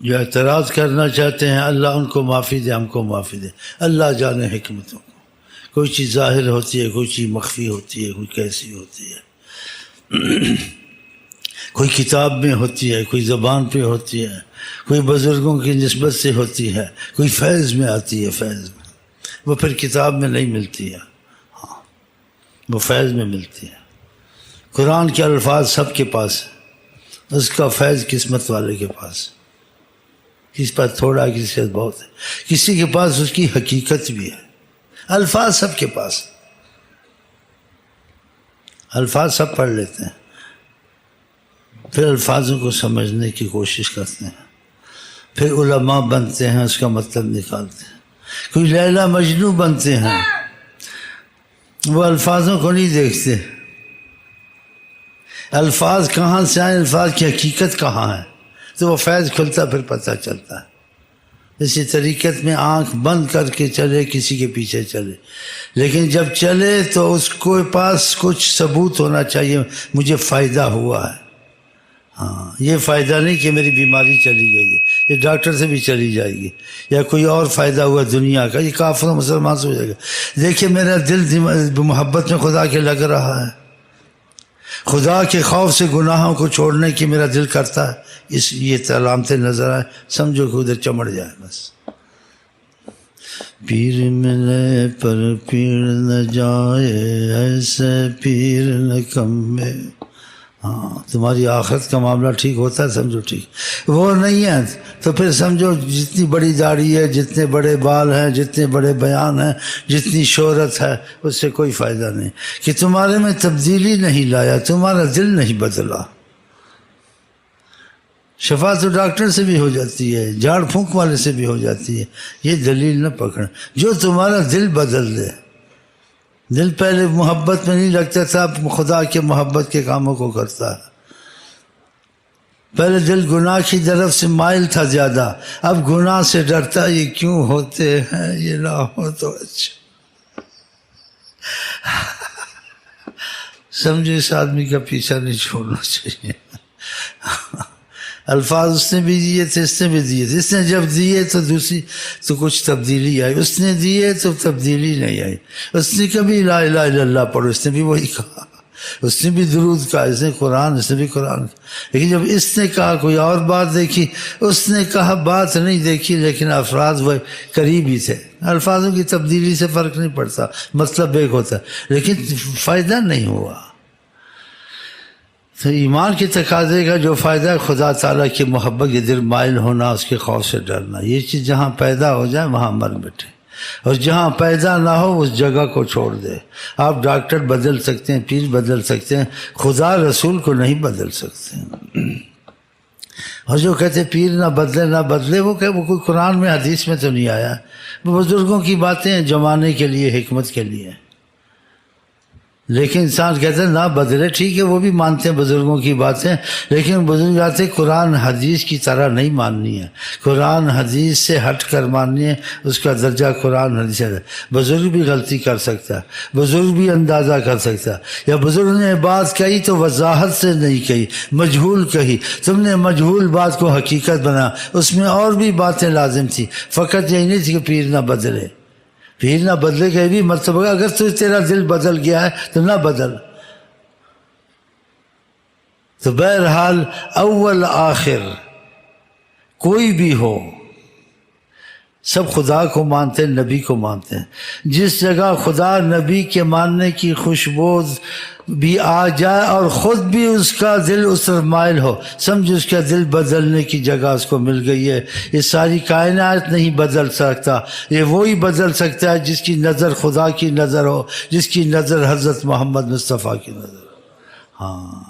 جو اعتراض کرنا چاہتے ہیں اللہ ان کو معافی دے، ہم کو معافی دے، اللہ جانے حکمتوں کو۔ کوئی چیز ظاہر ہوتی ہے، کوئی چیز مخفی ہوتی ہے، کوئی کیسی ہوتی ہے، کوئی کتاب میں ہوتی ہے، کوئی زبان پہ ہوتی ہے، کوئی بزرگوں کی نسبت سے ہوتی ہے، کوئی فیض میں آتی ہے، فیض میں وہ پھر کتاب میں نہیں ملتی ہے، ہاں وہ فیض میں ملتی ہے۔ قرآن کے الفاظ سب کے پاس ہے، اس کا فیض قسمت والے کے پاس ہے، کسی پاس تھوڑا، کسی کے بہت ہے، کسی کے پاس اس کی حقیقت بھی ہے۔ الفاظ سب کے پاس، الفاظ سب پڑھ لیتے ہیں، پھر الفاظوں کو سمجھنے کی کوشش کرتے ہیں، پھر علماء بنتے ہیں، اس کا مطلب نکالتے ہیں۔ کوئی لیلا مجنو بنتے ہیں، وہ الفاظوں کو نہیں دیکھتے، الفاظ کہاں سے آئیں، الفاظ کی حقیقت کہاں ہے، تو وہ فیض کھلتا پھر پتہ چلتا ہے۔ اسی طریقت میں آنکھ بند کر کے چلے، کسی کے پیچھے چلے، لیکن جب چلے تو اس کو پاس کچھ ثبوت ہونا چاہیے، مجھے فائدہ ہوا ہے۔ ہاں یہ فائدہ نہیں کہ میری بیماری چلی گئی ہے، یہ ڈاکٹر سے بھی چلی جائے گی، یا کوئی اور فائدہ ہوا دنیا کا، یہ کافر و مسلمان سے ہو جائے گا۔ دیکھیے میرا دل محبت میں خدا کے لگ رہا ہے، خدا کے خوف سے گناہوں کو چھوڑنے کی میرا دل کرتا ہے، یہ علامتیں نظر آئے، سمجھو کہ ادھر چمڑ جائے بس۔ پیر ملے پر پیر نہ جائے، ایسے پیر نہ کمے۔ ہاں تمہاری آخرت کا معاملہ ٹھیک ہوتا ہے، سمجھو ٹھیک، وہ نہیں ہے تو پھر سمجھو جتنی بڑی داڑھی ہے، جتنے بڑے بال ہیں، جتنے بڑے بیان ہیں، جتنی شہرت ہے، اس سے کوئی فائدہ نہیں کہ تمہارے میں تبدیلی نہیں لایا، تمہارا دل نہیں بدلا۔ شفا تو ڈاکٹر سے بھی ہو جاتی ہے، جھاڑ پھونک والے سے بھی ہو جاتی ہے، یہ دلیل نہ پکڑیں۔ جو تمہارا دل بدل دے، دل پہلے محبت میں نہیں لگتا تھا، اب خدا کے محبت کے کاموں کو کرتا ہے۔ پہلے دل گناہ کی طرف سے مائل تھا زیادہ، اب گناہ سے ڈرتا، یہ کیوں ہوتے ہیں، یہ نہ ہو تو اچھا۔ سمجھے اس آدمی کا پیچھا نہیں چھوڑنا چاہیے۔ الفاظ اس نے بھی دیے تھے، اس نے بھی دیے تھے، اس نے جب دیے تو دوسری تو کچھ تبدیلی آئی، اس نے دیے تو تبدیلی نہیں آئی۔ اس نے کبھی لا الہ الا اللہ پڑھو، اس نے بھی وہی کہا، اس نے بھی درود کہا، اس نے قرآن، اس نے بھی قرآن کہا، لیکن جب اس نے کہا کوئی اور بات دیکھی، اس نے کہا بات نہیں دیکھی، لیکن افراد وہ قریب ہی تھے۔ الفاظوں کی تبدیلی سے فرق نہیں پڑتا، مطلب ایک ہوتا ہے، لیکن فائدہ نہیں ہوا۔ تو ایمان کے تقاضے کا جو فائدہ ہے، خدا تعالیٰ کی محبت کے دل مائل ہونا، اس کے خوف سے ڈرنا، یہ چیز جہاں پیدا ہو جائے وہاں مر بیٹھے، اور جہاں پیدا نہ ہو اس جگہ کو چھوڑ دے۔ آپ ڈاکٹر بدل سکتے ہیں، پیر بدل سکتے ہیں، خدا رسول کو نہیں بدل سکتے۔ اور جو کہتے پیر نہ بدلے نہ بدلے، وہ کوئی قرآن میں حدیث میں تو نہیں آیا، وہ بزرگوں کی باتیں ہیں، زمانے کے لیے، حکمت کے لیے۔ لیکن انسان کہتے ہیں نہ بدلے، ٹھیک ہے وہ بھی مانتے ہیں بزرگوں کی باتیں، لیکن بزرگ آتے ہیں قرآن حدیث کی طرح نہیں ماننی ہے، قرآن حدیث سے ہٹ کر ماننی ہے، اس کا درجہ قرآن حدیث ہے۔ بزرگ بھی غلطی کر سکتا ہے، بزرگ بھی اندازہ کر سکتا ہے، یا بزرگ نے بات کہی تو وضاحت سے نہیں کہی، مجہول کہی، تم نے مجہول بات کو حقیقت بنا، اس میں اور بھی باتیں لازم تھی، فقط یہی نہیں تھی کہ پیر نہ بدلے۔ پیر نہ بدلے کا یہ بھی مطلب ہے اگر تیرا دل بدل گیا ہے تو نہ بدل۔ تو بہرحال اول آخر کوئی بھی ہو، سب خدا کو مانتے ہیں، نبی کو مانتے ہیں۔ جس جگہ خدا نبی کے ماننے کی خوشبو بھی آ جائے اور خود بھی اس کا دل اس طرف مائل ہو، سمجھ اس کا دل بدلنے کی جگہ اس کو مل گئی ہے۔ یہ ساری کائنات نہیں بدل سکتا، یہ وہی بدل سکتا ہے جس کی نظر خدا کی نظر ہو، جس کی نظر حضرت محمد مصطفیٰ کی نظر ہو۔ ہاں